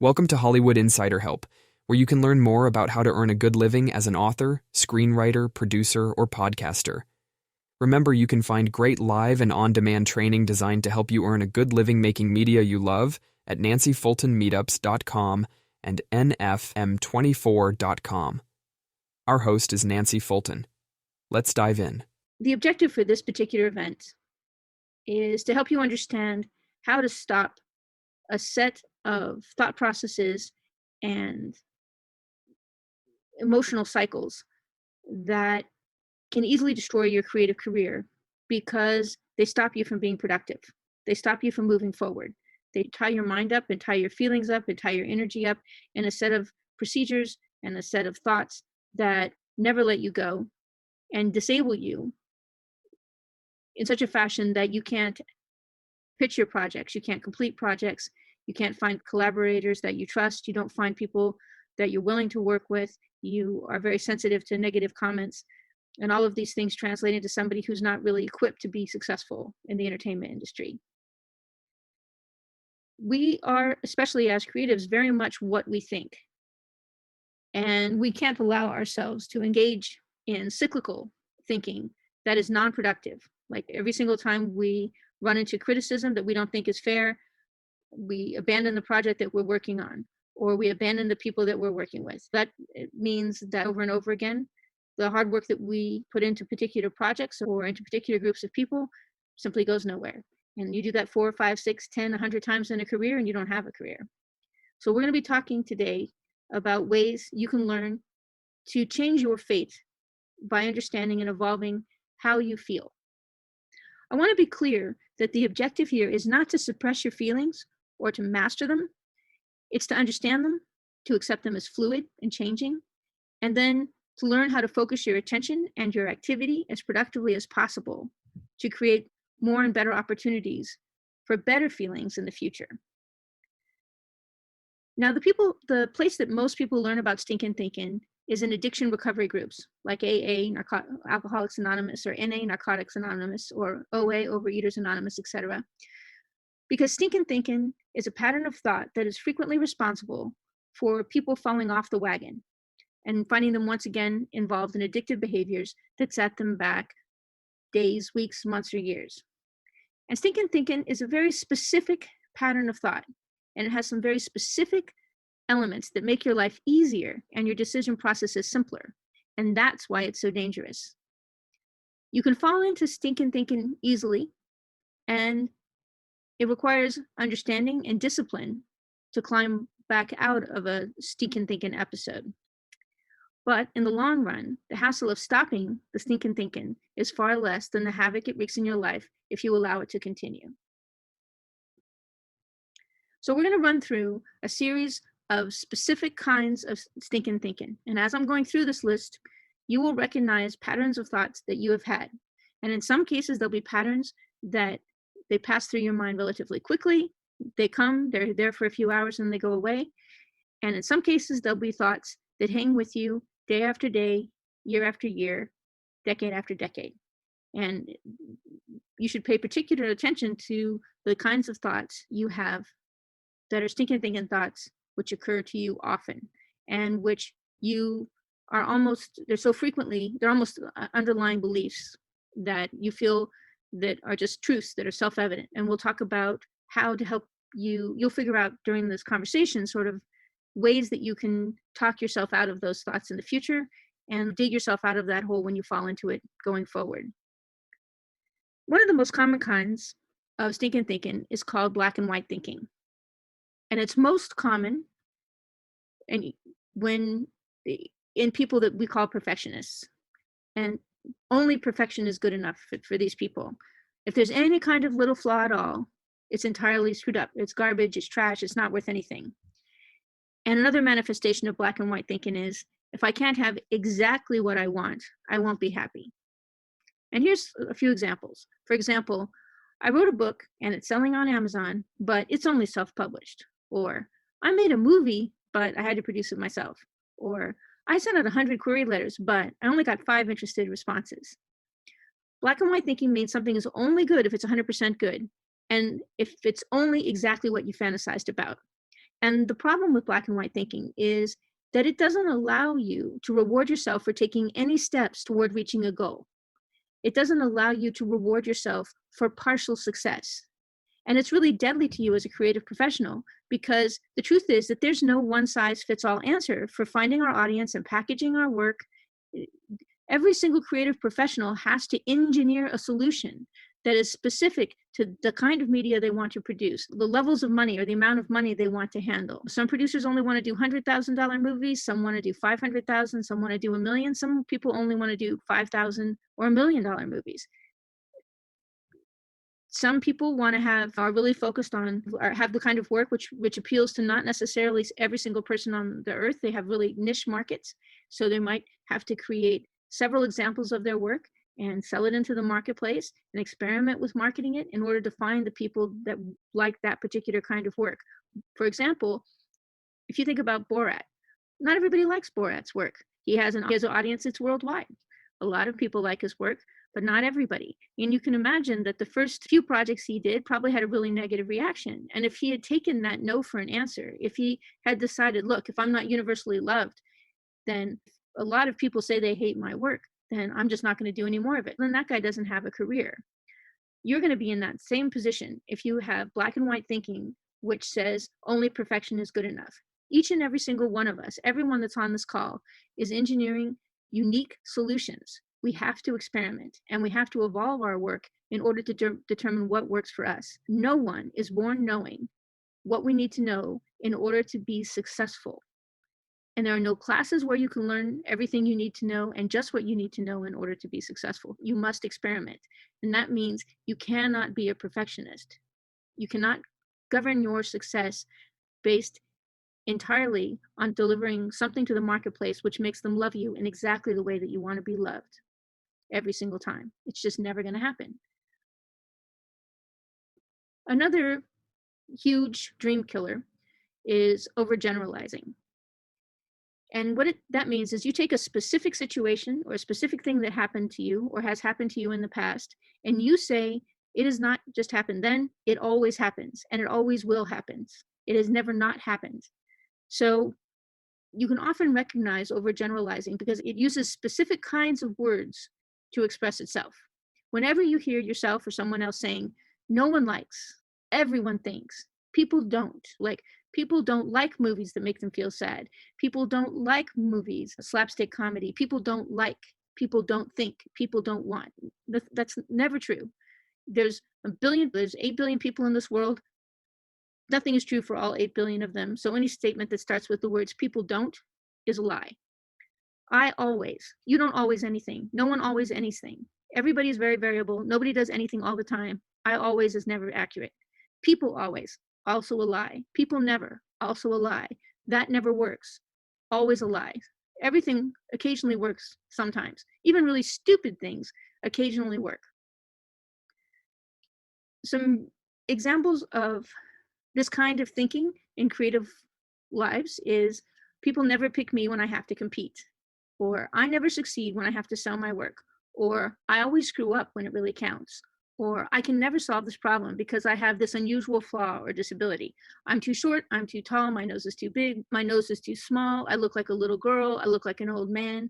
Welcome to Hollywood Insider Help, where you can learn more about how to earn a good living as an author, screenwriter, producer, or podcaster. Remember, you can find great live and on-demand training designed to help you earn a good living making media you love at nancyfultonmeetups.com and nfm24.com. Our host is Nancy Fulton. Let's dive in. The objective for this particular event is to help you understand how to stop a set of thought processes and emotional cycles that can easily destroy your creative career because they stop you from being productive. They stop you from moving forward. They tie your mind up and tie your feelings up and tie your energy up in a set of procedures and a set of thoughts that never let you go and disable you in such a fashion that you can't pitch your projects, you can't complete projects, you can't find collaborators that you trust, you don't find people that you're willing to work with, you are very sensitive to negative comments, and all of these things translate into somebody who's not really equipped to be successful in the entertainment industry. We are, especially as creatives, very much what we think. And we can't allow ourselves to engage in cyclical thinking that is non-productive. Like every single time we run into criticism that we don't think is fair, we abandon the project that we're working on, or we abandon the people that we're working with. That means that over and over again, the hard work that we put into particular projects or into particular groups of people simply goes nowhere. And you do that 4, 5, 6, 10, 100 times in a career and you don't have a career. So we're going to be talking today about ways you can learn to change your fate by understanding and evolving how you feel. I want to be clear that the objective here is not to suppress your feelings or to master them. It's to understand them, to accept them as fluid and changing, and then to learn how to focus your attention and your activity as productively as possible to create more and better opportunities for better feelings in the future. Now, the place that most people learn about stinking thinking is in addiction recovery groups like AA, Alcoholics Anonymous, or NA, Narcotics Anonymous, or OA, Overeaters Anonymous, etc. Because stinking thinking is a pattern of thought that is frequently responsible for people falling off the wagon and finding them once again involved in addictive behaviors that set them back days, weeks, months, or years. And stinking thinking is a very specific pattern of thought, and it has some very specific elements that make your life easier and your decision processes simpler. And that's why it's so dangerous. You can fall into stinking thinking easily, and it requires understanding and discipline to climb back out of a stinking thinking episode. But in the long run, the hassle of stopping the stinking thinking is far less than the havoc it wreaks in your life if you allow it to continue. So we're going to run through a series of specific kinds of stinking thinking. And as I'm going through this list, you will recognize patterns of thoughts that you have had. And in some cases, there'll be patterns that they pass through your mind relatively quickly. They come, they're there for a few hours, and they go away. And in some cases, there'll be thoughts that hang with you day after day, year after year, decade after decade. And you should pay particular attention to the kinds of thoughts you have that are stinking thinking thoughts which occur to you often and which you are almost, they're almost underlying beliefs that you feel that are just truths that are self-evident. And we'll talk about how to help you'll figure out during this conversation sort of ways that you can talk yourself out of those thoughts in the future and dig yourself out of that hole when you fall into it going forward. One of the most common kinds of stinking thinking is called black and white thinking. And it's most common in people that we call perfectionists. And only perfection is good enough for these people. If there's any kind of little flaw at all, it's entirely screwed up. It's garbage, it's trash, it's not worth anything. And another manifestation of black and white thinking is, if I can't have exactly what I want, I won't be happy. And here's a few examples. For example, I wrote a book and it's selling on Amazon, but it's only self-published. Or I made a movie, but I had to produce it myself. Or I sent out 100 query letters, but I only got 5 interested responses. Black and white thinking means something is only good if it's 100% good, and if it's only exactly what you fantasized about. And the problem with black and white thinking is that it doesn't allow you to reward yourself for taking any steps toward reaching a goal. It doesn't allow you to reward yourself for partial success. And it's really deadly to you as a creative professional, because the truth is that there's no one size fits all answer for finding our audience and packaging our work. Every single creative professional has to engineer a solution that is specific to the kind of media they want to produce, the levels of money or the amount of money they want to handle. Some producers only want to do $100,000 movies, some want to do 500,000, some want to do $1 million, some people only want to do 5,000 or $1 million movies. Some people want to are really focused on, or have the kind of work which appeals to not necessarily every single person on the earth. They have really niche markets, so they might have to create several examples of their work and sell it into the marketplace and experiment with marketing it in order to find the people that like that particular kind of work. For example, if you think about Borat, not everybody likes Borat's work. He has an audience that's worldwide. A lot of people like his work, but not everybody. And you can imagine that the first few projects he did probably had a really negative reaction. And if he had taken that no for an answer, if he had decided, look, if I'm not universally loved, then a lot of people say they hate my work, then I'm just not going to do any more of it. Then that guy doesn't have a career. You're going to be in that same position if you have black and white thinking, which says only perfection is good enough. Each and every single one of us, everyone that's on this call, is engineering unique solutions. We have to experiment and we have to evolve our work in order to determine what works for us. No one is born knowing what we need to know in order to be successful. And there are no classes where you can learn everything you need to know and just what you need to know in order to be successful. You must experiment. And that means you cannot be a perfectionist. You cannot govern your success based entirely on delivering something to the marketplace which makes them love you in exactly the way that you want to be loved every single time. It's just never going to happen. Another huge dream killer is overgeneralizing. And what that means is you take a specific situation or a specific thing that happened to you or has happened to you in the past, and you say, it has not just happened then, it always happens, and it always will happen. It has never not happened. So you can often recognize overgeneralizing because it uses specific kinds of words to express itself. Whenever you hear yourself or someone else saying, no one likes, everyone thinks, people don't, like people don't like movies that make them feel sad. People don't like movies, slapstick comedy. People don't like, people don't think, people don't want. That's never true. There's 8 billion people in this world. Nothing is true for all 8 billion of them. So any statement that starts with the words people don't is a lie. I always, you don't always anything. No one always anything. Everybody is very variable. Nobody does anything all the time. I always is never accurate. People always, also a lie. People never, also a lie. That never works. Always a lie. Everything occasionally works sometimes. Even really stupid things occasionally work. Some examples of this kind of thinking in creative lives is people never pick me when I have to compete, or I never succeed when I have to sell my work, or I always screw up when it really counts, or I can never solve this problem because I have this unusual flaw or disability. I'm too short, I'm too tall, my nose is too big, my nose is too small, I look like a little girl, I look like an old man.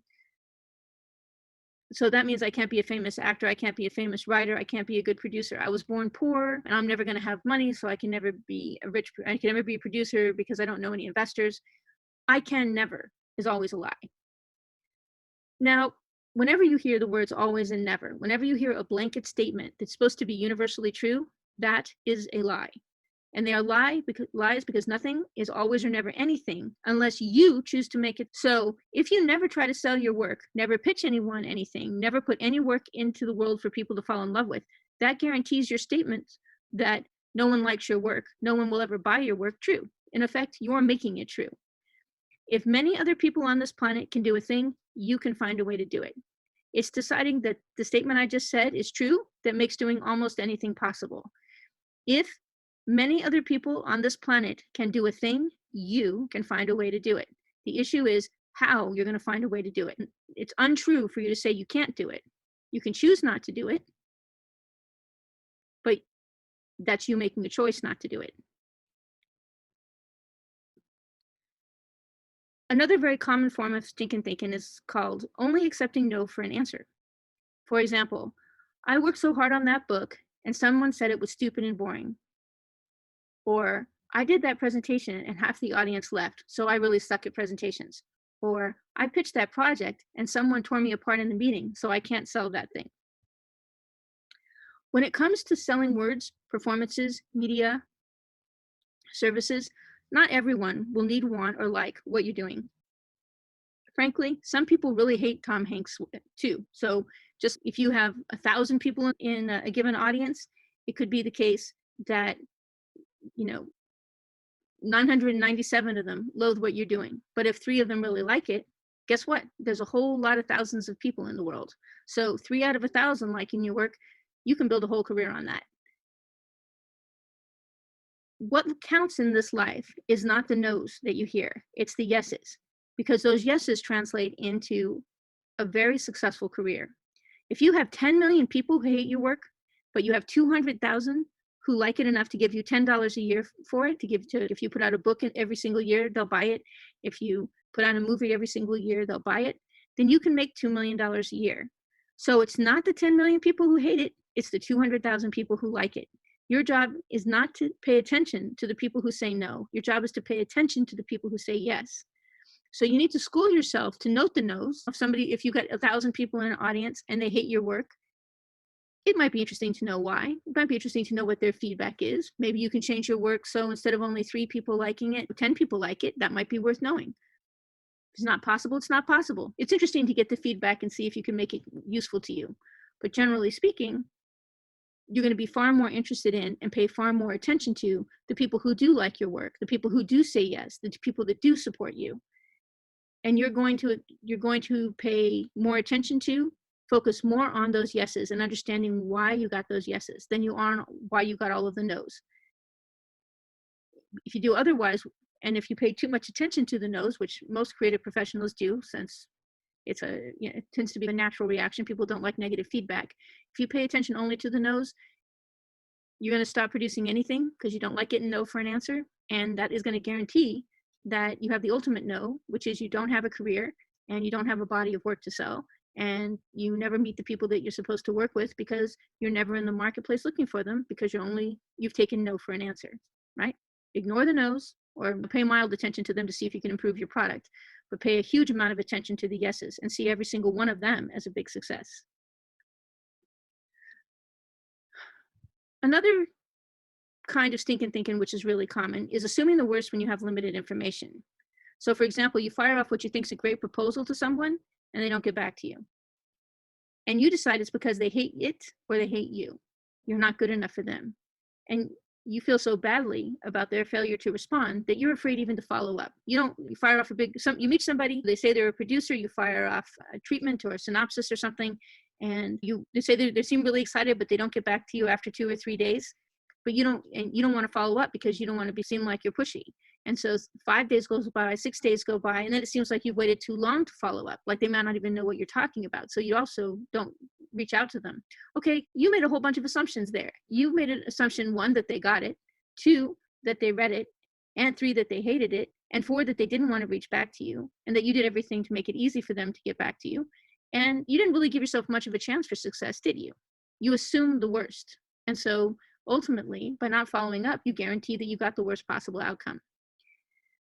So that means I can't be a famous actor, I can't be a famous writer, I can't be a good producer. I was born poor and I'm never going to have money, so I can never be I can never be a producer because I don't know any investors. I can never is always a lie. Now, whenever you hear the words always and never, whenever you hear a blanket statement that's supposed to be universally true, that is a lie. And they are lies because nothing is always or never anything unless you choose to make it so. If you never try to sell your work, never pitch anyone anything, never put any work into the world for people to fall in love with, that guarantees your statement that no one likes your work, no one will ever buy your work true. In effect, you're making it true. If many other people on this planet can do a thing, you can find a way to do it. It's deciding that the statement I just said is true that makes doing almost anything possible. If many other people on this planet can do a thing, you can find a way to do it. The issue is how you're going to find a way to do it. It's untrue for you to say you can't do it. You can choose not to do it, but that's you making a choice not to do it. Another very common form of stinking thinking is called only accepting no for an answer. For example, I worked so hard on that book and someone said it was stupid and boring. Or I did that presentation and half the audience left, so I really suck at presentations. Or I pitched that project and someone tore me apart in the meeting, so I can't sell that thing. When it comes to selling words, performances, media, services, not everyone will need, want, or like what you're doing. Frankly, some people really hate Tom Hanks too. So just if you have 1,000 people in a given audience, it could be the case that, 997 of them loathe what you're doing. But if 3 of them really like it, guess what? There's a whole lot of thousands of people in the world. So 3 out of 1,000 liking your work, you can build a whole career on that. What counts in this life is not the no's that you hear, it's the yeses, because those yeses translate into a very successful career. If you have 10 million people who hate your work, but you have 200,000 who like it enough to give you $10 a year for it, if you put out a book every single year, they'll buy it. If you put out a movie every single year, they'll buy it. Then you can make $2 million a year. So it's not the 10 million people who hate it, it's the 200,000 people who like it. Your job is not to pay attention to the people who say no. Your job is to pay attention to the people who say yes. So you need to school yourself to note the no's. If you got 1,000 people in an audience and they hate your work, it might be interesting to know why. It might be interesting to know what their feedback is. Maybe you can change your work so instead of only 3 people liking it, 10 people like it. That might be worth knowing. If it's not possible, it's not possible. It's interesting to get the feedback and see if you can make it useful to you. But generally speaking, you're going to be far more interested in and pay far more attention to the people who do like your work, the people who do say yes, the people that do support you. And you're going to pay more attention to, focus more on those yeses and understanding why you got those yeses than you are on why you got all of the no's. If you do otherwise, and if you pay too much attention to the no's, which most creative professionals do, since it tends to be a natural reaction. People don't like negative feedback. If you pay attention only to the no's, you're going to stop producing anything because you don't like getting no for an answer. And that is going to guarantee that you have the ultimate no, which is you don't have a career and you don't have a body of work to sell. And you never meet the people that you're supposed to work with because you're never in the marketplace looking for them because you've taken no for an answer, right? Ignore the no's or pay mild attention to them to see if you can improve your product, but pay a huge amount of attention to the yeses and see every single one of them as a big success. Another kind of stinking thinking, which is really common, is assuming the worst when you have limited information. So for example, you fire off what you think is a great proposal to someone and they don't get back to you. And you decide it's because they hate it or they hate you. You're not good enough for them. And you feel so badly about their failure to respond that you're afraid even to follow up. You fire off you meet somebody, they say they're a producer, you fire off a treatment or a synopsis or something, and they say they seem really excited, but they don't get back to you after 2 or 3 days. But you don't want to follow up because you don't want to seem like you're pushy. And so 5 days goes by, 6 days go by, and then it seems like you've waited too long to follow up. Like they might not even know what you're talking about. So you also don't reach out to them. Okay, you made a whole bunch of assumptions there. You made an assumption, 1, that they got it, 2, that they read it, and 3, that they hated it, and 4, that they didn't want to reach back to you, and that you did everything to make it easy for them to get back to you. And you didn't really give yourself much of a chance for success, did you? You assumed the worst. And so ultimately, by not following up, you guarantee that you got the worst possible outcome.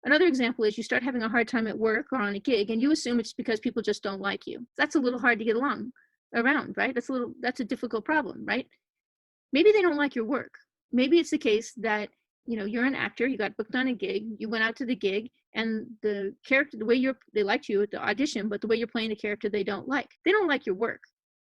Another example is you start having a hard time at work or on a gig, and you assume it's because people just don't like you. That's a little hard to get around, right? That's a difficult problem, right? Maybe they don't like your work. Maybe it's the case that, you're an actor, you got booked on a gig, you went out to the gig, and the character, they liked you at the audition, but the way you're playing the character, they don't like. They don't like your work.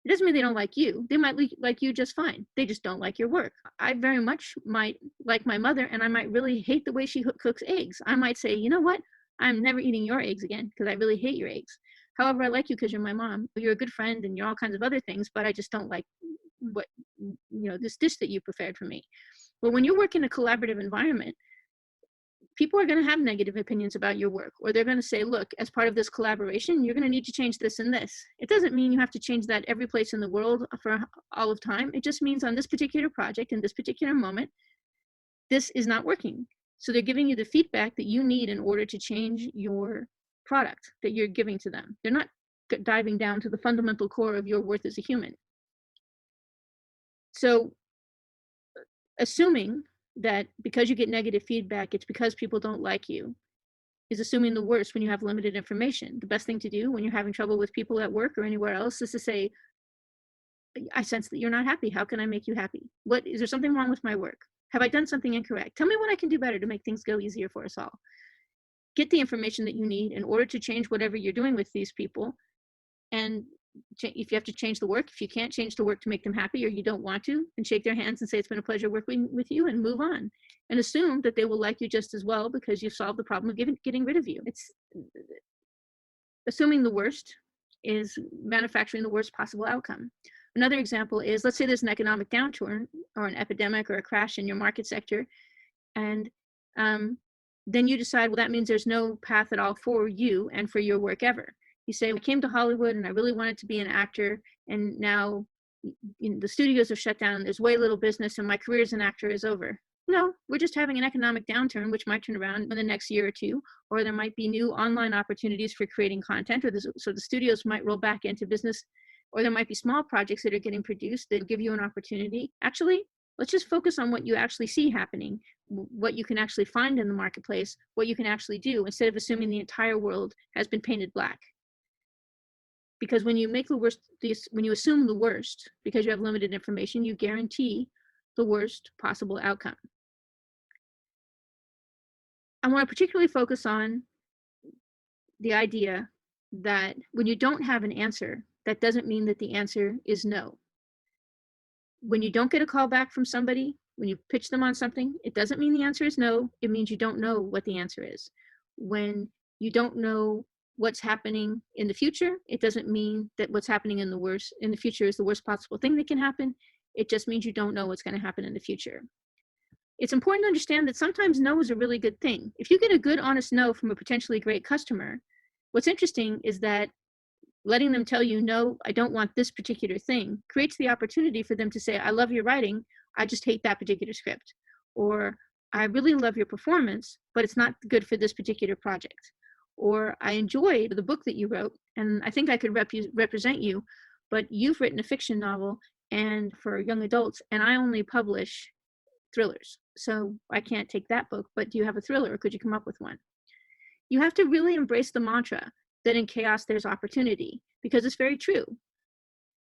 It doesn't mean they don't like you. They might like you just fine. They just don't like your work. I very much might like my mother, and I might really hate the way she cooks eggs. I might say, you know what? I'm never eating your eggs again because I really hate your eggs. However, I like you because you're my mom. You're a good friend and you're all kinds of other things, but I just don't like this dish that you prepared for me. But when you work in a collaborative environment, people are going to have negative opinions about your work, or they're going to say, look, as part of this collaboration, you're going to need to change this and this. It doesn't mean you have to change that every place in the world for all of time. It just means on this particular project, in this particular moment, this is not working. So they're giving you the feedback that you need in order to change your product that you're giving to them. They're not diving down to the fundamental core of your worth as a human. So assuming that because you get negative feedback, it's because people don't like you, is assuming the worst when you have limited information. The best thing to do when you're having trouble with people at work or anywhere else is to say, I sense that you're not happy. How can I make you happy? What is there something wrong with my work? Have I done something incorrect? Tell me what I can do better to make things go easier for us all. Get the information that you need in order to change whatever you're doing with these people. And if you have to change the work, if you can't change the work to make them happy or you don't want to, then shake their hands and say it's been a pleasure working with you and move on. And assume that they will like you just as well because you've solved the problem of getting rid of you. It's assuming the worst is manufacturing the worst possible outcome. Another example is, let's say there's an economic downturn or an epidemic or a crash in your market sector, and then you decide, well, that means there's no path at all for you and for your work ever. You say, I came to Hollywood and I really wanted to be an actor, and now the studios are shut down and there's way little business and my career as an actor is over. No, we're just having an economic downturn, which might turn around in the next year or two, or there might be new online opportunities for creating content, so the studios might roll back into business, or there might be small projects that are getting produced that give you an opportunity. Actually, let's just focus on what you actually see happening, what you can actually find in the marketplace, what you can actually do, instead of assuming the entire world has been painted black. Because when you make when you assume the worst, because you have limited information, you guarantee the worst possible outcome. I want to particularly focus on the idea that when you don't have an answer, that doesn't mean that the answer is no. When you don't get a call back from somebody, when you pitch them on something, it doesn't mean the answer is no. It means you don't know what the answer is. When you don't know what's happening in the future, it doesn't mean that what's happening in the future is the worst possible thing that can happen. It just means you don't know what's going to happen in the future. It's important to understand that sometimes no is a really good thing. If you get a good, honest no from a potentially great customer, what's interesting is that letting them tell you, no, I don't want this particular thing, creates the opportunity for them to say, I love your writing, I just hate that particular script. Or I really love your performance, but it's not good for this particular project. Or I enjoyed the book that you wrote, and I think I could represent you, but you've written a fiction novel and for young adults, and I only publish thrillers. So I can't take that book, but do you have a thriller or could you come up with one? You have to really embrace the mantra that in chaos there's opportunity, because it's very true.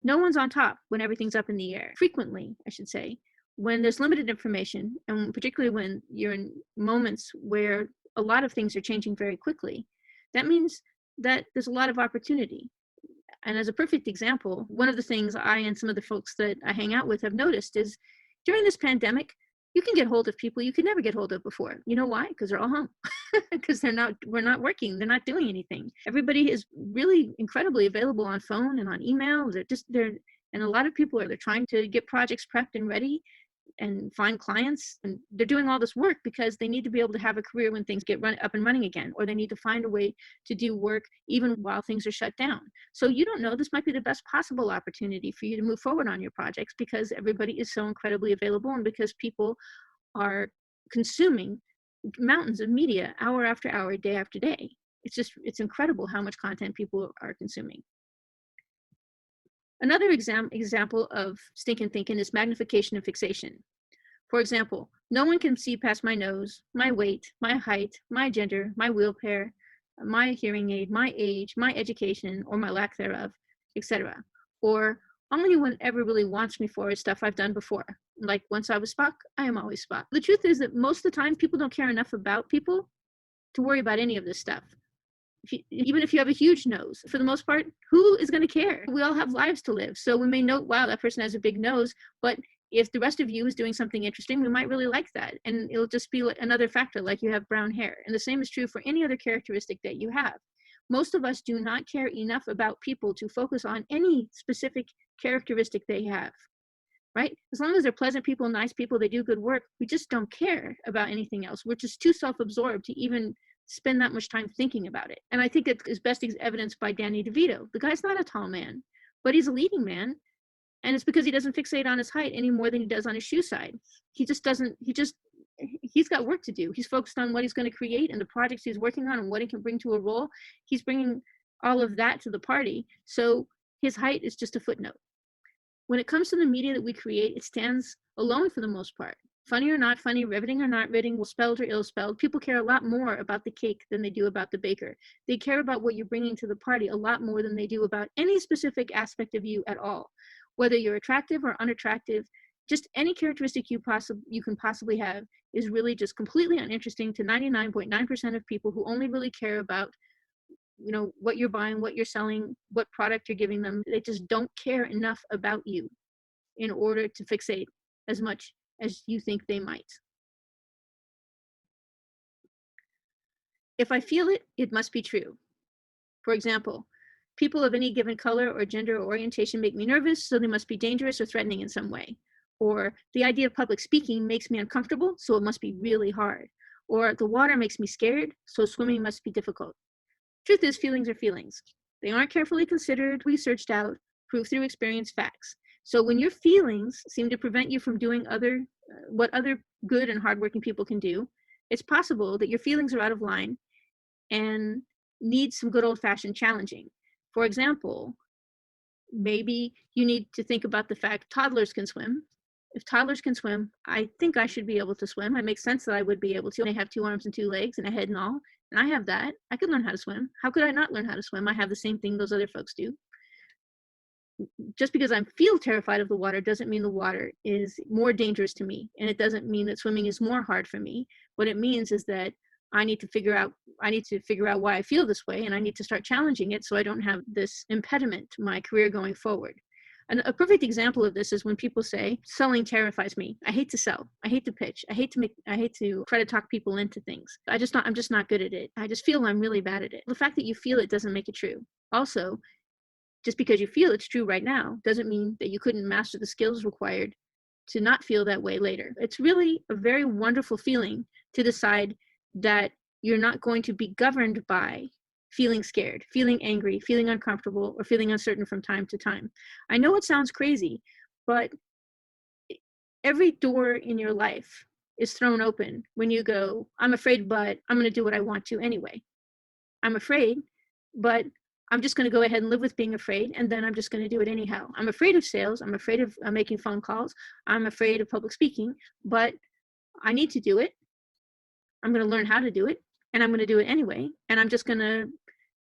No one's on top when everything's up in the air. Frequently, I should say, when there's limited information, and particularly when you're in moments where a lot of things are changing very quickly, that means that there's a lot of opportunity. And as a perfect example, one of the things I and some of the folks that I hang out with have noticed is during this pandemic, you can get hold of people you could never get hold of before. You know why? Because they're all home. Because we're not working. They're not doing anything. Everybody is really incredibly available on phone and on email. And a lot of people they're trying to get projects prepped and ready and find clients. And they're doing all this work because they need to be able to have a career when things get up and running again, or they need to find a way to do work even while things are shut down. So you don't know, this might be the best possible opportunity for you to move forward on your projects because everybody is so incredibly available and because people are consuming mountains of media hour after hour, day after day. It's incredible how much content people are consuming. Another example of stinking thinking is magnification and fixation. For example, no one can see past my nose, my weight, my height, my gender, my wheelchair, my hearing aid, my age, my education, or my lack thereof, etc. Or all anyone ever really wants me for is stuff I've done before. Like once I was Spock, I am always Spock. The truth is that most of the time, people don't care enough about people to worry about any of this stuff. Even if you have a huge nose, for the most part, who is going to care? We all have lives to live. So we may note, wow, that person has a big nose, but if the rest of you is doing something interesting, we might really like that. And it'll just be another factor, like you have brown hair. And the same is true for any other characteristic that you have. Most of us do not care enough about people to focus on any specific characteristic they have, right? As long as they're pleasant people, nice people, they do good work, we just don't care about anything else. We're just too self-absorbed to even spend that much time thinking about it. And I think it is best evidenced by Danny DeVito. The guy's not a tall man, but he's a leading man. And it's because he doesn't fixate on his height any more than he does on his shoe size. He he's got work to do. He's focused on what he's going to create and the projects he's working on and what he can bring to a role. He's bringing all of that to the party. So his height is just a footnote. When it comes to the media that we create, it stands alone for the most part. Funny or not funny, riveting or not riveting, well spelled or ill spelled, people care a lot more about the cake than they do about the baker. They care about what you're bringing to the party a lot more than they do about any specific aspect of you at all. Whether you're attractive or unattractive, just any characteristic you can possibly have is really just completely uninteresting to 99.9% of people who only really care about, you know, what you're buying, what you're selling, what product you're giving them. They just don't care enough about you in order to fixate as much as you think they might. If I feel it, it must be true. For example, people of any given color or gender or orientation make me nervous, so they must be dangerous or threatening in some way. Or the idea of public speaking makes me uncomfortable, so it must be really hard. Or the water makes me scared, so swimming must be difficult. Truth is, feelings are feelings. They aren't carefully considered, researched out, proved through experience facts. So when your feelings seem to prevent you from doing what other good and hardworking people can do, it's possible that your feelings are out of line and need some good old-fashioned challenging. For example, maybe you need to think about the fact toddlers can swim. If toddlers can swim, I think I should be able to swim. It makes sense that I would be able to. I have 2 arms and 2 legs and a head and all, and I have that. I could learn how to swim. How could I not learn how to swim? I have the same thing those other folks do. Just because I feel terrified of the water doesn't mean the water is more dangerous to me, and it doesn't mean that swimming is more hard for me. What it means is that I need to figure out why I feel this way, and I need to start challenging it so I don't have this impediment to my career going forward. And a perfect example of this is when people say, selling terrifies me. I hate to sell. I hate to pitch. I hate to try to talk people into things. I'm just not good at it. I just feel I'm really bad at it. The fact that you feel it doesn't make it true. Also, just because you feel it's true right now doesn't mean that you couldn't master the skills required to not feel that way later. It's really a very wonderful feeling to decide that you're not going to be governed by feeling scared, feeling angry, feeling uncomfortable, or feeling uncertain from time to time. I know it sounds crazy, but every door in your life is thrown open when you go, I'm afraid, but I'm going to do what I want to anyway. I'm afraid, but I'm just going to go ahead and live with being afraid, and then I'm just going to do it anyhow. I'm afraid of sales. I'm afraid of making phone calls. I'm afraid of public speaking, but I need to do it. I'm going to learn how to do it, and I'm going to do it anyway. And I'm just going to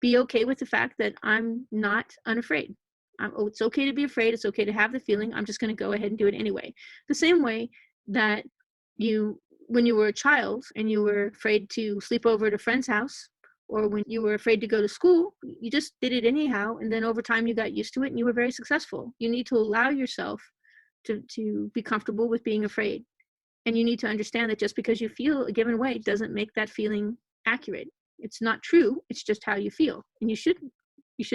be okay with the fact that I'm not unafraid. It's okay to be afraid. It's okay to have the feeling. I'm just going to go ahead and do it anyway. The same way that when you were a child and you were afraid to sleep over at a friend's house, or when you were afraid to go to school, you just did it anyhow. And then over time you got used to it and you were very successful. You need to allow yourself to be comfortable with being afraid. And you need to understand that just because you feel a given way doesn't make that feeling accurate. It's not true. It's just how you feel. And you should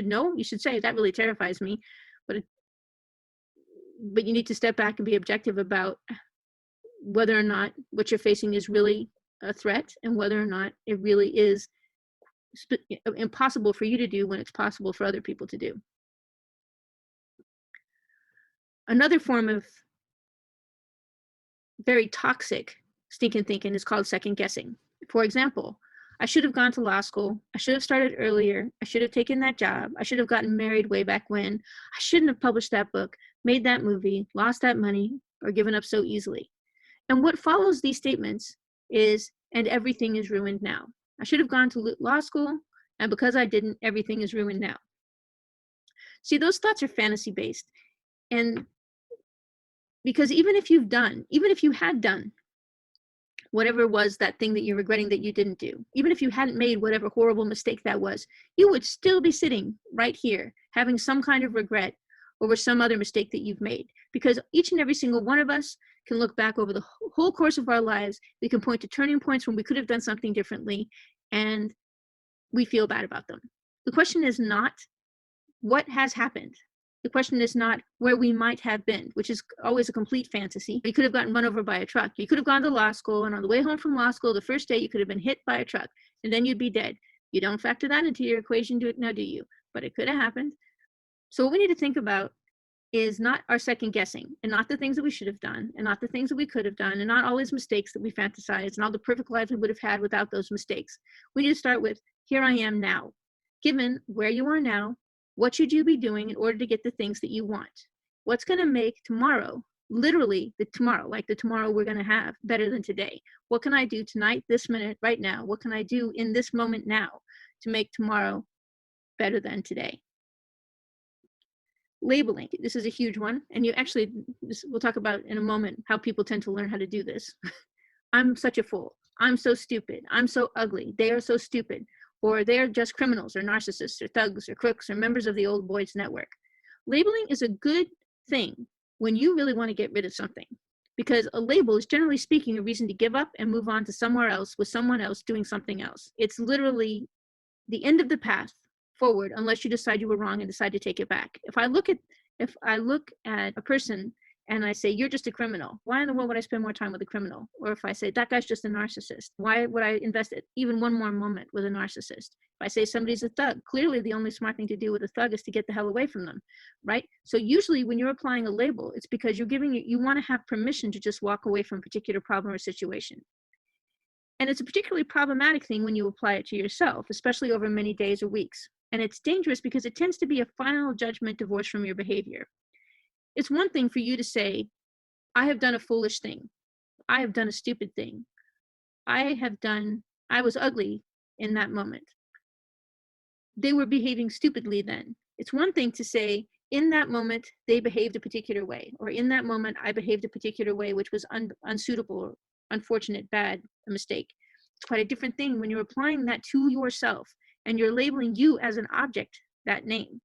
know, you should say, that really terrifies me. But you need to step back and be objective about whether or not what you're facing is really a threat and whether or not it really is impossible for you to do when it's possible for other people to do. Another form of very toxic stinking thinking is called second guessing. For example, I should have gone to law school. I should have started earlier. I should have taken that job. I should have gotten married way back when. I shouldn't have published that book, made that movie, lost that money, or given up so easily. And what follows these statements is, and everything is ruined now. I should have gone to law school, and because I didn't, everything is ruined now. See, those thoughts are fantasy-based. And because even if you had done whatever it was, that thing that you're regretting that you didn't do, even if you hadn't made whatever horrible mistake that was, you would still be sitting right here having some kind of regret over some other mistake that you've made. Because each and every single one of us can look back over the whole course of our lives. We can point to turning points when we could have done something differently, and we feel bad about them. The question is not what has happened. The question is not where we might have been, which is always a complete fantasy. You could have gotten run over by a truck. You could have gone to law school, and on the way home from law school, the first day, you could have been hit by a truck, and then you'd be dead. You don't factor that into your equation now, do you? But it could have happened. So what we need to think about is not our second guessing, and not the things that we should have done, and not the things that we could have done, and not all these mistakes that we fantasize, and all the perfect lives we would have had without those mistakes. We need to start with, here I am now. Given where you are now, what should you be doing in order to get the things that you want? What's going to make tomorrow, literally the tomorrow, like the tomorrow we're going to have, better than today? What can I do tonight, this minute, right now? What can I do in this moment now to make tomorrow better than today? Labeling, this is a huge one, and we'll talk about in a moment how people tend to learn how to do this. I'm such a fool. I'm so stupid. I'm so ugly. They are so stupid. Or they're just criminals or narcissists or thugs or crooks or members of the old boys network. Labeling is a good thing when you really want to get rid of something, because a label is, generally speaking, a reason to give up and move on to somewhere else with someone else doing something else. It's literally the end of the path forward, unless you decide you were wrong and decide to take it back. If I look at a person and I say, you're just a criminal, why in the world would I spend more time with a criminal? Or if I say, that guy's just a narcissist, why would I invest even one more moment with a narcissist? If I say somebody's a thug, clearly the only smart thing to do with a thug is to get the hell away from them, right? So usually when you're applying a label, it's because you want to have permission to just walk away from a particular problem or situation. And it's a particularly problematic thing when you apply it to yourself, especially over many days or weeks. And it's dangerous because it tends to be a final judgment divorced from your behavior. It's one thing for you to say, I have done a foolish thing. I have done a stupid thing. I was ugly in that moment. They were behaving stupidly then. It's one thing to say, in that moment, they behaved a particular way, or in that moment, I behaved a particular way, which was unsuitable, unfortunate, bad, a mistake. It's quite a different thing when you're applying that to yourself and you're labeling you as an object, that name,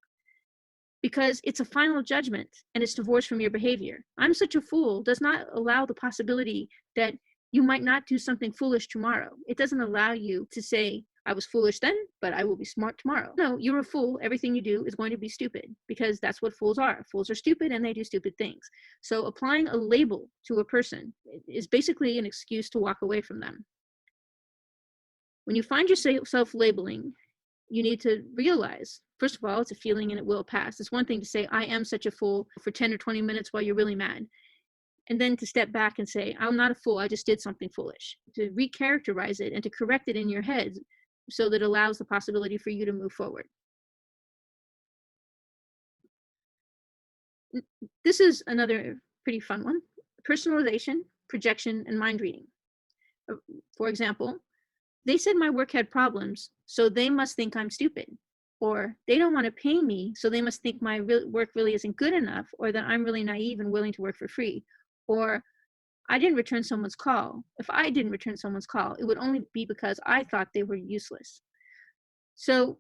because it's a final judgment and it's divorced from your behavior. I'm such a fool does not allow the possibility that you might not do something foolish tomorrow. It doesn't allow you to say, I was foolish then, but I will be smart tomorrow. No, you're a fool. Everything you do is going to be stupid, because that's what fools are. Fools are stupid and they do stupid things. So applying a label to a person is basically an excuse to walk away from them. When you find yourself labeling, you need to realize, first of all, it's a feeling and it will pass. It's one thing to say, I am such a fool for 10 or 20 minutes while you're really mad. And then to step back and say, I'm not a fool, I just did something foolish. To recharacterize it and to correct it in your head so that it allows the possibility for you to move forward. This is another pretty fun one. Personalization, projection, and mind reading. For example, they said my work had problems, so they must think I'm stupid. Or they don't want to pay me, so they must think my work really isn't good enough, or that I'm really naive and willing to work for free. Or I didn't return someone's call. If I didn't return someone's call, it would only be because I thought they were useless. So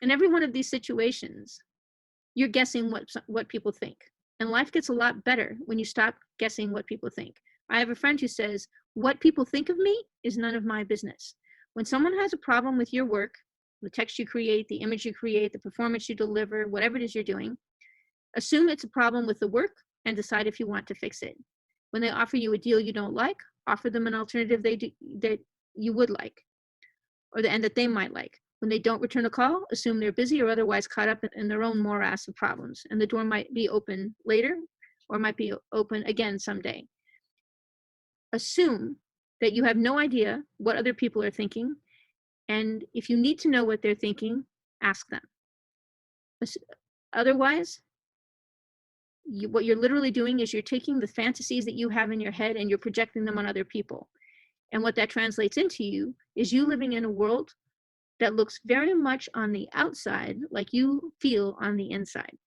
in every one of these situations, you're guessing what people think. And life gets a lot better when you stop guessing what people think. I have a friend who says, what people think of me is none of my business. When someone has a problem with your work, the text you create, the image you create, the performance you deliver, whatever it is you're doing, assume it's a problem with the work and decide if you want to fix it. When they offer you a deal you don't like, offer them an alternative that you would like, and that they might like. When they don't return a call, assume they're busy or otherwise caught up in their own morass of problems, and the door might be open later or might be open again someday. Assume that you have no idea what other people are thinking, and if you need to know what they're thinking, ask them. Otherwise, what you're literally doing is you're taking the fantasies that you have in your head and you're projecting them on other people. And what that translates into you is you living in a world that looks very much on the outside like you feel on the inside.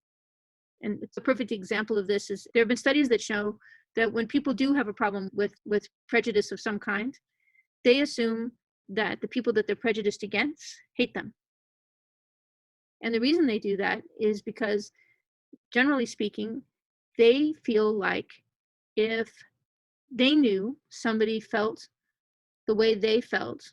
And it's a perfect example of this is there have been studies that show that when people do have a problem with prejudice of some kind, they assume that the people that they're prejudiced against hate them. And the reason they do that is because, generally speaking, they feel like if they knew somebody felt the way they felt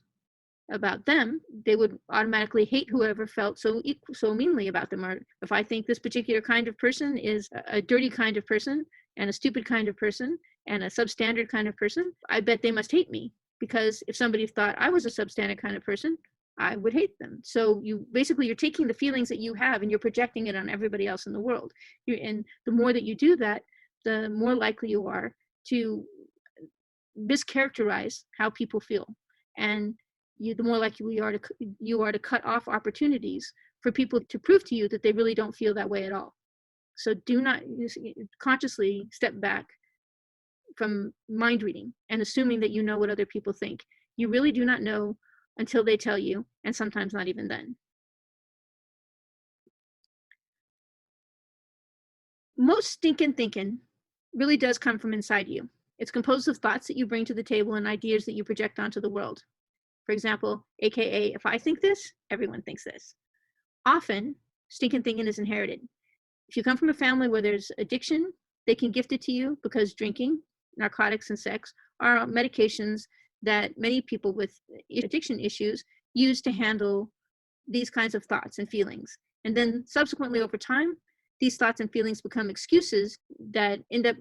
about them, they would automatically hate whoever felt so meanly about them. Or if I think this particular kind of person is a dirty kind of person and a stupid kind of person and a substandard kind of person, I bet they must hate me, because if somebody thought I was a substandard kind of person, I would hate them. So you're taking the feelings that you have and you're projecting it on everybody else in the world. And the more that you do that, the more likely you are to mischaracterize how people feel. And the more likely you are to cut off opportunities for people to prove to you that they really don't feel that way at all. So do not consciously step back from mind reading and assuming that you know what other people think. You really do not know until they tell you, and sometimes not even then. Most stinking thinking really does come from inside you. It's composed of thoughts that you bring to the table and ideas that you project onto the world. For example, AKA, if I think this, everyone thinks this. Often, stinking thinking is inherited. If you come from a family where there's addiction, they can gift it to you because drinking, narcotics, and sex are medications that many people with addiction issues use to handle these kinds of thoughts and feelings. And then subsequently over time, these thoughts and feelings become excuses that end up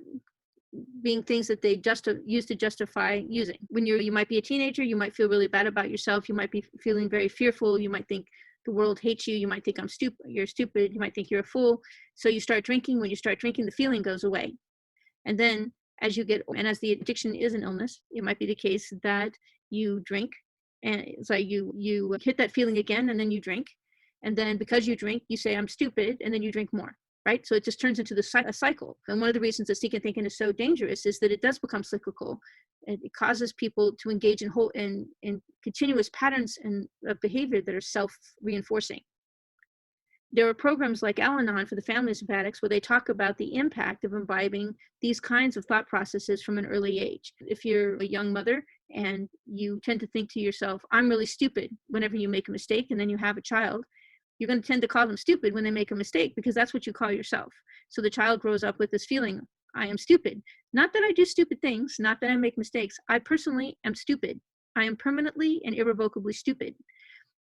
being things that they just use to justify using. When you might be a teenager, you might feel really bad about yourself. You might be feeling very fearful. You might think the world hates you. You might think you're stupid. You might think you're a fool. So you start drinking. When you start drinking, the feeling goes away. And then as the addiction is an illness, it might be the case that you drink and it's like you hit that feeling again and then you drink. And then because you drink, you say, I'm stupid, and then you drink more. Right? So it just turns into a cycle. And one of the reasons that stinking thinking is so dangerous is that it does become cyclical. And it causes people to engage in continuous patterns of behavior that are self-reinforcing. There are programs like Al-Anon for the families of addicts where they talk about the impact of imbibing these kinds of thought processes from an early age. If you're a young mother and you tend to think to yourself, I'm really stupid whenever you make a mistake, and then you have a child, you're going to tend to call them stupid when they make a mistake because that's what you call yourself. So the child grows up with this feeling, I am stupid. Not that I do stupid things, not that I make mistakes. I personally am stupid. I am permanently and irrevocably stupid.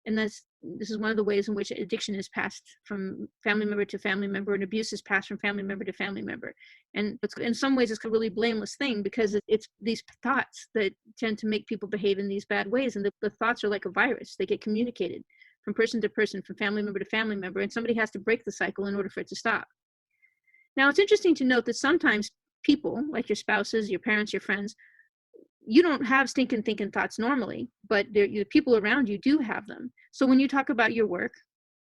And this is one of the ways in which addiction is passed from family member to family member, and abuse is passed from family member to family member. And in some ways, it's a really blameless thing because it's these thoughts that tend to make people behave in these bad ways. And the thoughts are like a virus. They get communicated from person to person, from family member to family member, and somebody has to break the cycle in order for it to stop. Now, it's interesting to note that sometimes people, like your spouses, your parents, your friends, you don't have stinking thinking thoughts normally, but the people around you do have them. So when you talk about your work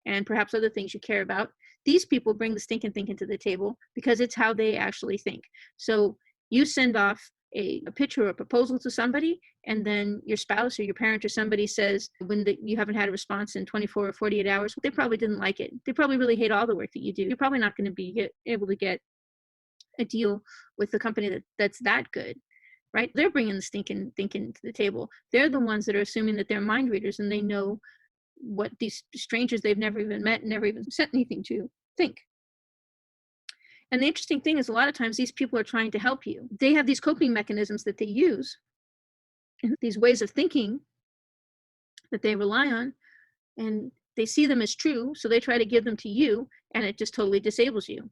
and perhaps other things you care about, these people bring the stinking thinking to the table because it's how they actually think. So you send off a picture or a proposal to somebody, and then your spouse or your parent or somebody says you haven't had a response in 24 or 48 hours, they probably didn't like it. They probably really hate all the work that you do. You're probably not going to be able to get a deal with the company that's that good, right? They're bringing the stinking thinking to the table. They're the ones that are assuming that they're mind readers and they know what these strangers they've never even met, never even said anything to, think. And the interesting thing is a lot of times these people are trying to help you. They have these coping mechanisms that they use, and these ways of thinking that they rely on, and they see them as true, so they try to give them to you, and it just totally disables you.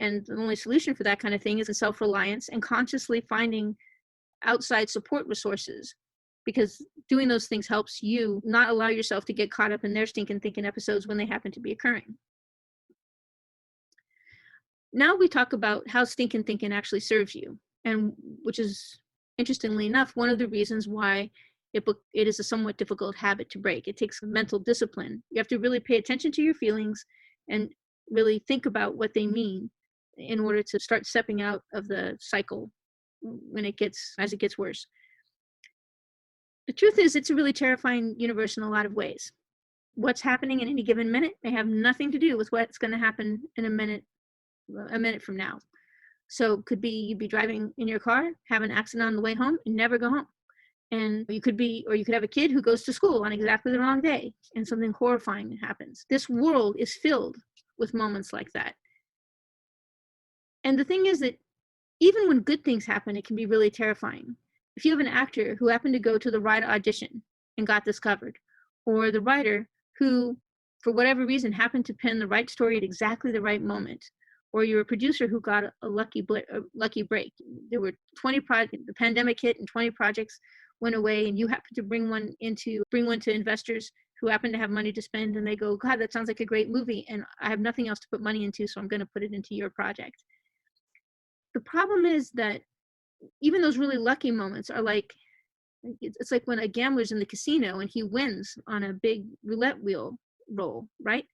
And the only solution for that kind of thing is self-reliance and consciously finding outside support resources, because doing those things helps you not allow yourself to get caught up in their stinking thinking episodes when they happen to be occurring. Now we talk about how stinking thinking actually serves you, and which is, interestingly enough, one of the reasons why it is a somewhat difficult habit to break. It takes mental discipline. You have to really pay attention to your feelings and really think about what they mean in order to start stepping out of the cycle as it gets worse. The truth is, it's a really terrifying universe in a lot of ways. What's happening in any given minute may have nothing to do with what's going to happen in a minute from now. So it could be you'd be driving in your car, have an accident on the way home, and never go home. And you could have a kid who goes to school on exactly the wrong day and something horrifying happens. This world is filled with moments like that. And the thing is that even when good things happen, it can be really terrifying. If you have an actor who happened to go to the right audition and got discovered, or the writer who, for whatever reason, happened to pen the right story at exactly the right moment, or you're a producer who got a lucky break. There were 20 projects, the pandemic hit and 20 projects went away, and you happened to bring one to investors who happen to have money to spend, and they go, God, that sounds like a great movie, and I have nothing else to put money into, so I'm going to put it into your project. The problem is that even those really lucky moments are like, it's like when a gambler's in the casino and he wins on a big roulette wheel roll, right?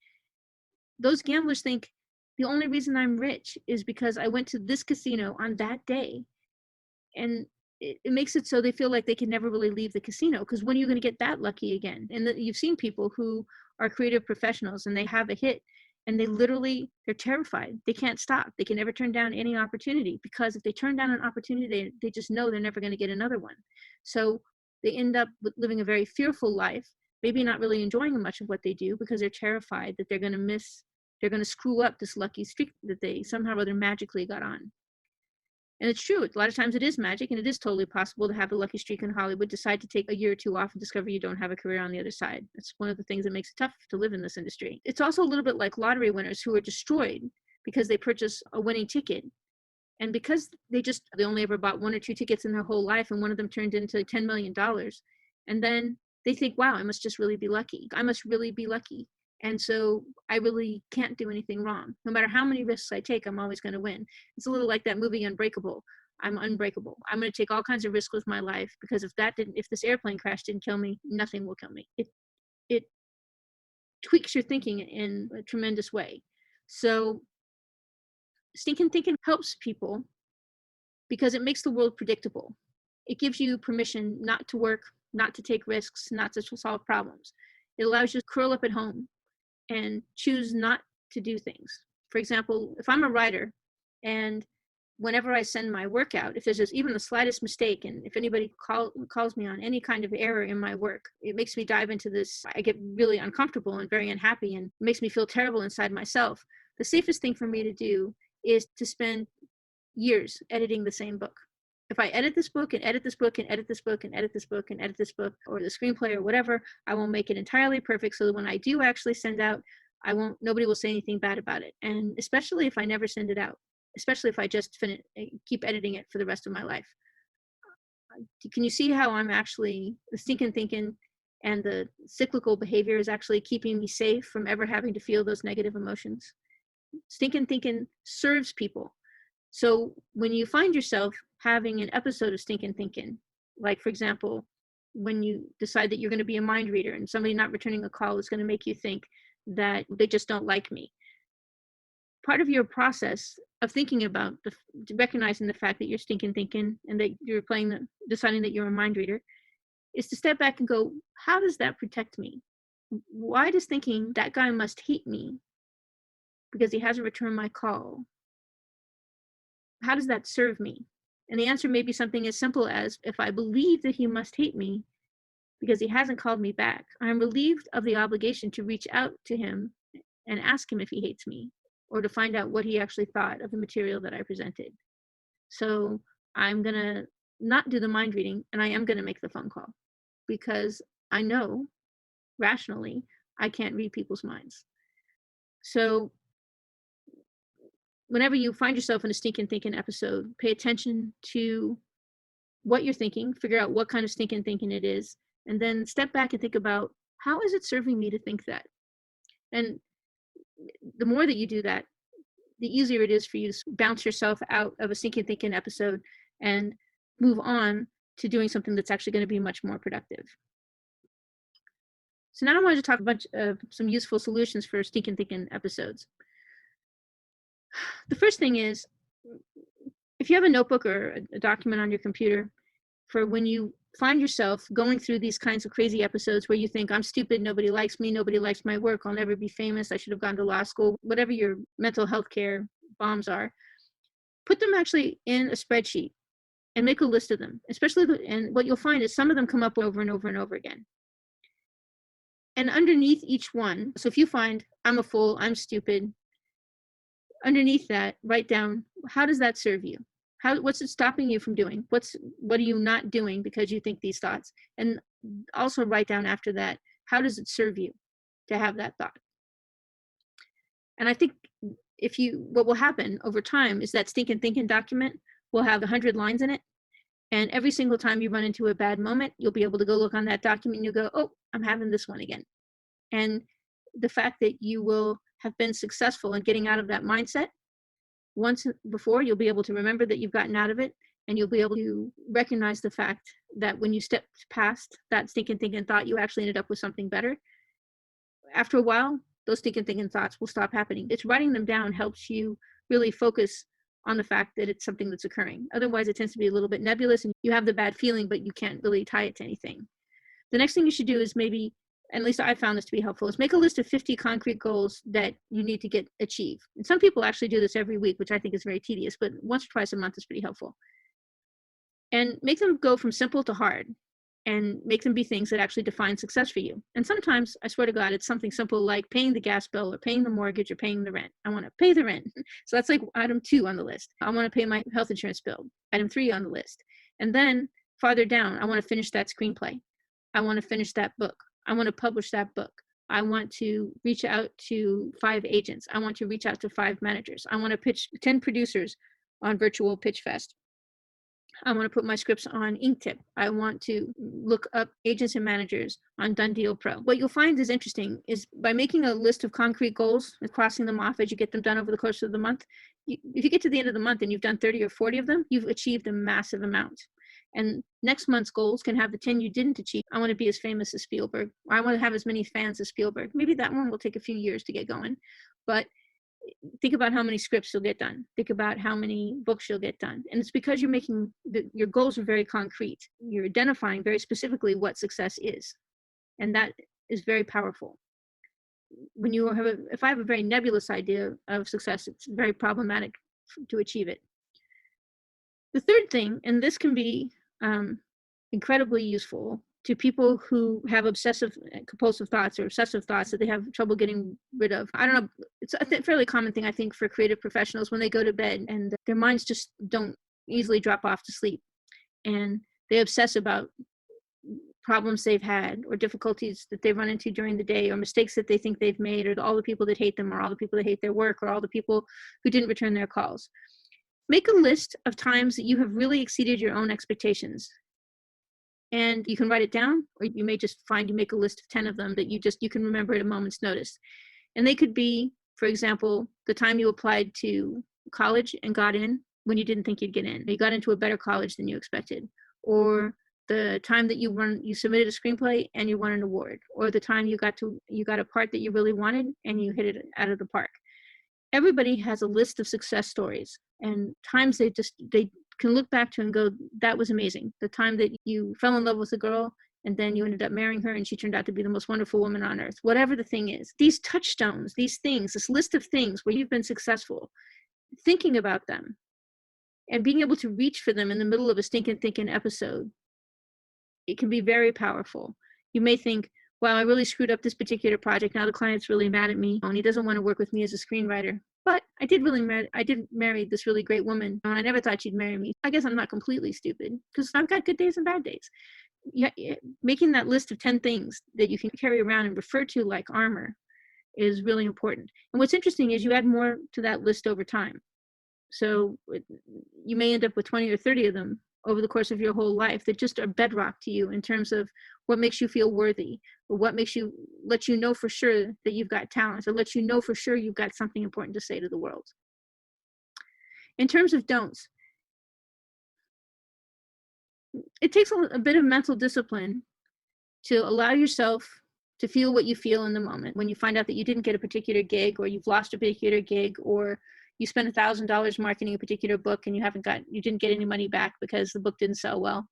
Those gamblers think the only reason I'm rich is because I went to this casino on that day. And it makes it so they feel like they can never really leave the casino, because when are you going to get that lucky again? And you've seen people who are creative professionals and they have a hit and they're terrified. They can't stop. They can never turn down any opportunity, because if they turn down an opportunity, they just know they're never going to get another one. So they end up living a very fearful life, maybe not really enjoying much of what they do because they're terrified that they're going to screw up this lucky streak that they somehow or other magically got on. And it's true. A lot of times it is magic, and it is totally possible to have a lucky streak in Hollywood, decide to take a year or two off, and discover you don't have a career on the other side. That's one of the things that makes it tough to live in this industry. It's also a little bit like lottery winners who are destroyed because they purchase a winning ticket. And because they only ever bought 1 or 2 tickets in their whole life, and one of them turned into $10 million. And then they think, wow, I must just really be lucky. I must really be lucky. And so I really can't do anything wrong. No matter how many risks I take, I'm always going to win. It's a little like that movie Unbreakable. I'm unbreakable. I'm going to take all kinds of risks with my life, because if this airplane crash didn't kill me, nothing will kill me. It tweaks your thinking in a tremendous way. So stinking thinking helps people because it makes the world predictable. It gives you permission not to work, not to take risks, not to solve problems. It allows you to curl up at home and choose not to do things. For example, if I'm a writer and whenever I send my work out, if there's even the slightest mistake, and if anybody calls me on any kind of error in my work, it makes me dive into this. I get really uncomfortable and very unhappy, and makes me feel terrible inside myself. The safest thing for me to do is to spend years editing the same book. If I edit this book and edit this book and edit this book and edit this book and edit this book, or the screenplay or whatever, I will make it entirely perfect so that when I do actually send out, nobody will say anything bad about it. And especially if I never send it out, especially if I just keep editing it for the rest of my life. Can you see how the stinking thinking and the cyclical behavior is actually keeping me safe from ever having to feel those negative emotions? Stinking thinking serves people. So when you find yourself having an episode of stinking thinking, like, for example, when you decide that you're going to be a mind reader and somebody not returning a call is going to make you think that they just don't like me. Part of your process of thinking about recognizing the fact that you're stinking thinking and that you're deciding that you're a mind reader is to step back and go, how does that protect me? Why does thinking that guy must hate me because he hasn't returned my call, how does that serve me? And the answer may be something as simple as, if I believe that he must hate me because he hasn't called me back, I'm relieved of the obligation to reach out to him and ask him if he hates me, or to find out what he actually thought of the material that I presented. So I'm going to not do the mind reading, and I am going to make the phone call, because I know rationally I can't read people's minds. So whenever you find yourself in a stinking thinking episode, pay attention to what you're thinking, figure out what kind of stinking thinking it is, and then step back and think about, how is it serving me to think that? And the more that you do that, the easier it is for you to bounce yourself out of a stinking thinking episode and move on to doing something that's actually going to be much more productive. So now I wanted to talk about some useful solutions for stinking thinking episodes. The first thing is, if you have a notebook or a document on your computer, for when you find yourself going through these kinds of crazy episodes where you think, I'm stupid, nobody likes me, nobody likes my work, I'll never be famous, I should have gone to law school, whatever your mental health care bombs are, put them actually in a spreadsheet and make a list of them. And what you'll find is some of them come up over and over and over again. And underneath each one, so if you find, I'm a fool, I'm stupid, underneath that, write down, how does that serve you? What's it stopping you from doing? What are you not doing because you think these thoughts? And also write down after that, how does it serve you to have that thought? And I think what will happen over time is that stinking thinking document will have 100 lines in it. And every single time you run into a bad moment, you'll be able to go look on that document and you'll go, oh, I'm having this one again. And the fact that you will have been successful in getting out of that mindset once before, you'll be able to remember that you've gotten out of it, and you'll be able to recognize the fact that when you stepped past that stinking thinking thought, you actually ended up with something better. After a while, those stinking thinking thoughts will stop happening. It's writing them down helps you really focus on the fact that it's something that's occurring. Otherwise, it tends to be a little bit nebulous and you have the bad feeling, but you can't really tie it to anything. The next thing you should do is maybe, at least I found this to be helpful, is make a list of 50 concrete goals that you need to get achieved. And some people actually do this every week, which I think is very tedious, but once or twice a month is pretty helpful. And make them go from simple to hard, and make them be things that actually define success for you. And sometimes, I swear to God, it's something simple like paying the gas bill or paying the mortgage or paying the rent. I want to pay the rent. So that's like item 2 on the list. I want to pay my health insurance bill, item 3 on the list. And then farther down, I want to finish that screenplay. I want to finish that book. I want to publish that book. I want to reach out to 5 agents. I want to reach out to 5 managers. I want to pitch 10 producers on Virtual Pitch Fest. I want to put my scripts on Inktip. I want to look up agents and managers on Done Deal Pro. What you'll find is interesting is by making a list of concrete goals and crossing them off as you get them done over the course of the month, if you get to the end of the month and you've done 30 or 40 of them, you've achieved a massive amount. And next month's goals can have the 10 you didn't achieve. I want to be as famous as Spielberg. Or I want to have as many fans as Spielberg. Maybe that one will take a few years to get going. But think about how many scripts you'll get done. Think about how many books you'll get done. And it's because you're making, your goals are very concrete. You're identifying very specifically what success is. And that is very powerful. When you have if I have a very nebulous idea of success, it's very problematic to achieve it. The third thing, and this can be incredibly useful to people who have obsessive compulsive thoughts or obsessive thoughts that they have trouble getting rid of. I don't know, it's a fairly common thing, I think, for creative professionals when they go to bed and their minds just don't easily drop off to sleep. And they obsess about problems they've had or difficulties that they've run into during the day or mistakes that they think they've made or all the people that hate them or all the people that hate their work or all the people who didn't return their calls. Make a list of times that you have really exceeded your own expectations. And you can write it down, or you may just find you make a list of 10 of them that you can remember at a moment's notice. And they could be, for example, the time you applied to college and got in when you didn't think you'd get in. You got into a better college than you expected. Or the time that you submitted a screenplay and you won an award. Or the time you got a part that you really wanted and you hit it out of the park. Everybody has a list of success stories and times they can look back to and go, that was amazing. The time that you fell in love with a girl and then you ended up marrying her and she turned out to be the most wonderful woman on earth. Whatever the thing is, these touchstones, these things, this list of things where you've been successful, thinking about them and being able to reach for them in the middle of a stinking thinking episode, it can be very powerful. You may think, well, I really screwed up this particular project. Now the client's really mad at me and he doesn't want to work with me as a screenwriter. But I did marry this really great woman and I never thought she'd marry me. I guess I'm not completely stupid because I've got good days and bad days. Yeah, making that list of 10 things that you can carry around and refer to like armor is really important. And what's interesting is you add more to that list over time. So you may end up with 20 or 30 of them over the course of your whole life that just are bedrock to you in terms of what makes you feel worthy, or what makes you let you know for sure that you've got talent, or let you know for sure you've got something important to say to the world. In terms of don'ts, it takes a bit of mental discipline to allow yourself to feel what you feel in the moment. When you find out that you didn't get a particular gig, or you've lost a particular gig, or you spent $1,000 marketing a particular book and you didn't get any money back because the book didn't sell well.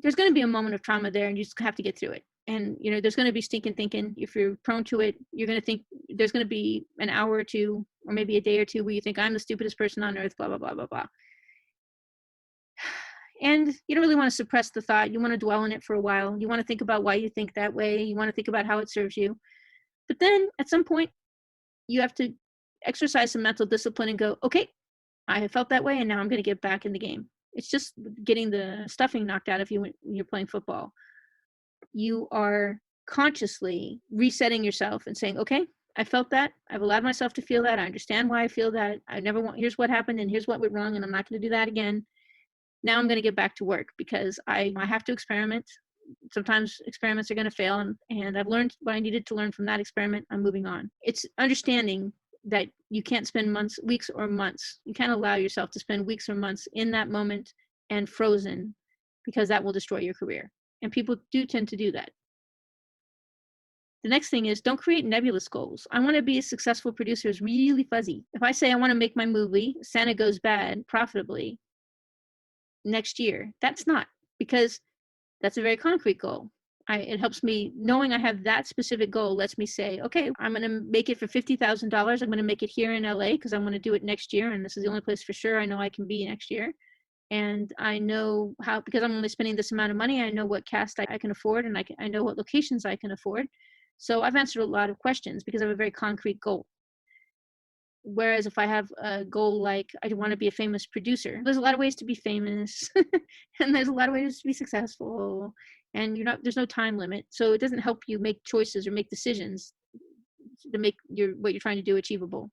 There's going to be a moment of trauma there and you just have to get through it. And, there's going to be stinking thinking. If you're prone to it, you're going to think there's going to be an hour or two, or maybe a day or two where you think I'm the stupidest person on earth, blah, blah, blah, blah, blah. And you don't really want to suppress the thought. You want to dwell on it for a while. You want to think about why you think that way. You want to think about how it serves you. But then at some point, you have to exercise some mental discipline and go, okay, I have felt that way and now I'm going to get back in the game. It's just getting the stuffing knocked out of you when you're playing football. You are consciously resetting yourself and saying, okay, I felt that. I've allowed myself to feel that. I understand why I feel that. Here's what happened and here's what went wrong and I'm not going to do that again. Now I'm going to get back to work because I have to experiment sometimes experiments are going to fail, and I've learned what I needed to learn from that experiment. I'm moving on. It's understanding that you can't spend months, weeks, or months. You can't allow yourself to spend weeks or months in that moment and frozen, because that will destroy your career. And people do tend to do that. The next thing is, don't create nebulous goals. I want to be a successful producer is really fuzzy. If I say I want to make my movie, Santa Goes Bad, profitably next year, that's not, because that's a very concrete goal. It helps me, knowing I have that specific goal lets me say, okay, I'm going to make it for $50,000. I'm going to make it here in LA because I'm going to do it next year. And this is the only place for sure I know I can be next year. And I know how, because I'm only spending this amount of money, I know what cast I can afford, and I know what locations I can afford. So I've answered a lot of questions because I have a very concrete goal. Whereas if I have a goal like I want to be a famous producer, there's a lot of ways to be famous and there's a lot of ways to be successful, and there's no time limit. So it doesn't help you make choices or make decisions to make what you're trying to do achievable.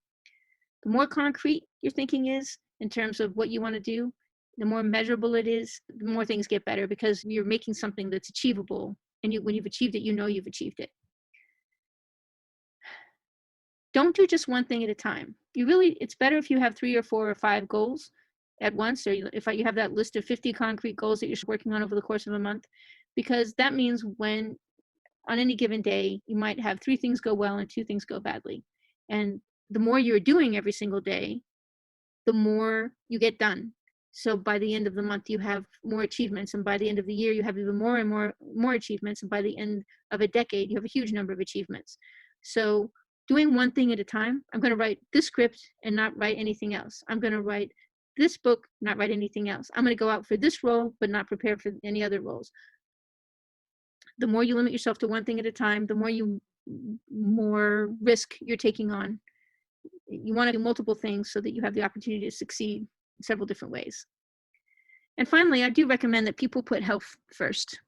The more concrete your thinking is in terms of what you want to do, the more measurable it is, the more things get better, because you're making something that's achievable. And when you've achieved it, you know you've achieved it. Don't do just one thing at a time. It's better if you have 3 or 4 or 5 goals at once, or if you have that list of 50 concrete goals that you're working on over the course of a month, because that means when on any given day, you might have 3 things go well and 2 things go badly. And the more you're doing every single day, the more you get done. So by the end of the month, you have more achievements. And by the end of the year, you have even more and more achievements. And by the end of a decade, you have a huge number of achievements. So doing one thing at a time, I'm going to write this script and not write anything else. I'm going to write this book, not write anything else. I'm going to go out for this role, but not prepare for any other roles. The more you limit yourself to one thing at a time, the more risk you're taking on. You want to do multiple things so that you have the opportunity to succeed in several different ways. And finally, I do recommend that people put health first.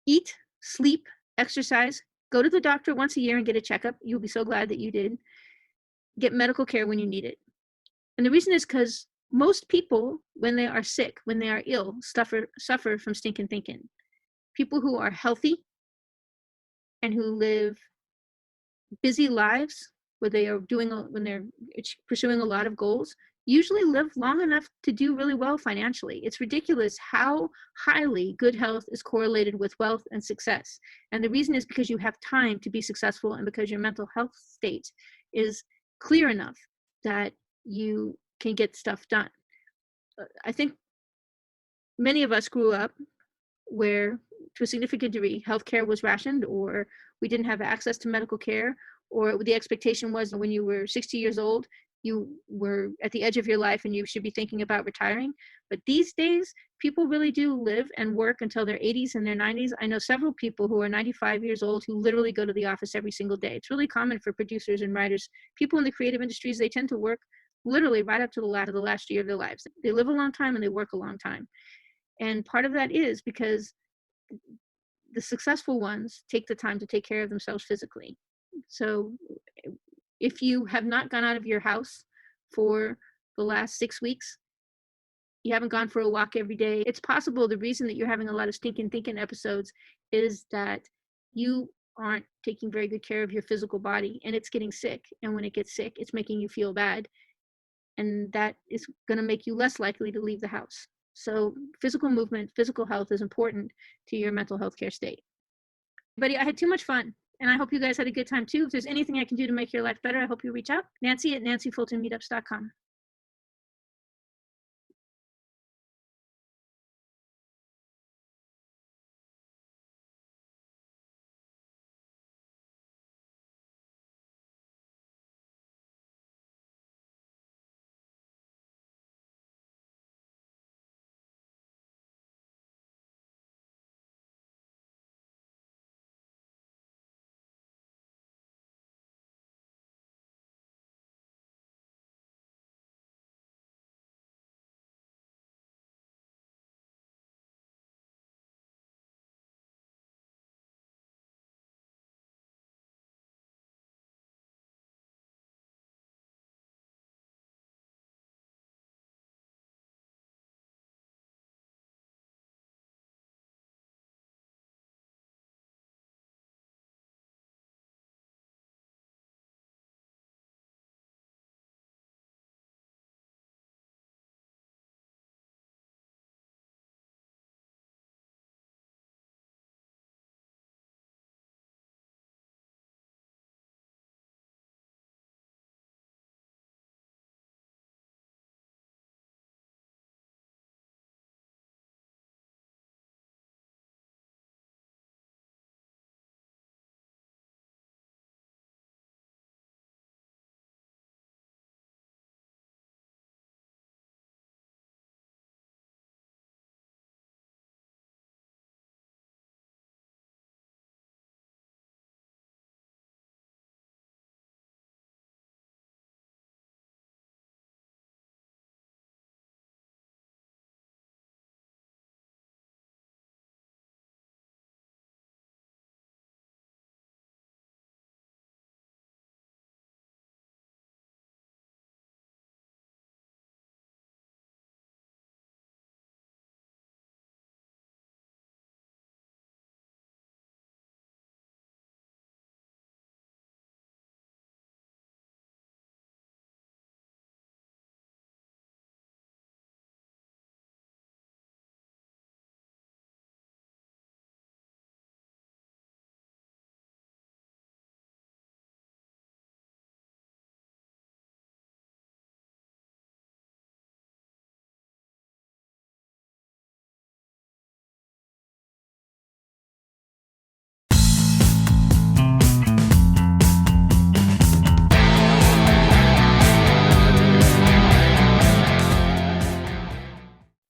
Eat, sleep, exercise, go to the doctor once a year and get a checkup. You'll be so glad that you did. Get medical care when you need it. And the reason is because most people, when they are sick, when they are ill, suffer from stinking thinking. People who are healthy and who live busy lives when they're pursuing a lot of goals, usually live long enough to do really well financially. It's ridiculous how highly good health is correlated with wealth and success. And the reason is because you have time to be successful, and because your mental health state is clear enough that you can get stuff done. I think many of us grew up where, to a significant degree, healthcare was rationed, or we didn't have access to medical care, or the expectation was when you were 60 years old, you were at the edge of your life and you should be thinking about retiring. But these days, people really do live and work until their 80s and their 90s. I know several people who are 95 years old who literally go to the office every single day. It's really common for producers and writers. People in the creative industries, they tend to work literally right up to the last year of their lives. They live a long time and they work a long time. And part of that is because the successful ones take the time to take care of themselves physically. So if you have not gone out of your house for the last 6 weeks, you haven't gone for a walk every day, it's possible the reason that you're having a lot of stinking thinking episodes is that you aren't taking very good care of your physical body, and it's getting sick. And when it gets sick, it's making you feel bad. And that is going to make you less likely to leave the house. So physical movement, physical health is important to your mental health care state. Buddy, I had too much fun, and I hope you guys had a good time too. If there's anything I can do to make your life better, I hope you reach out. Nancy at nancyfultonmeetups.com.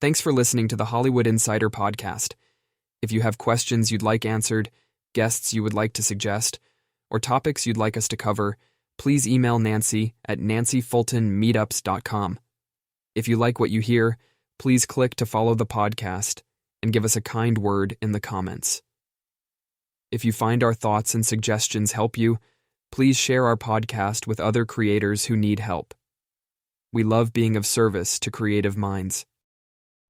Thanks for listening to the Hollywood Insider podcast. If you have questions you'd like answered, guests you would like to suggest, or topics you'd like us to cover, please email Nancy at nancyfultonmeetups.com. If you like what you hear, please click to follow the podcast and give us a kind word in the comments. If you find our thoughts and suggestions help you, please share our podcast with other creators who need help. We love being of service to creative minds.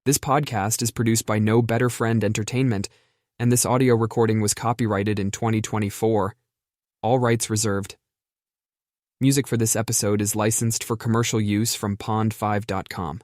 This podcast is produced by No Better Friend Entertainment, and this audio recording was copyrighted in 2024. All rights reserved. Music for this episode is licensed for commercial use from pond5.com.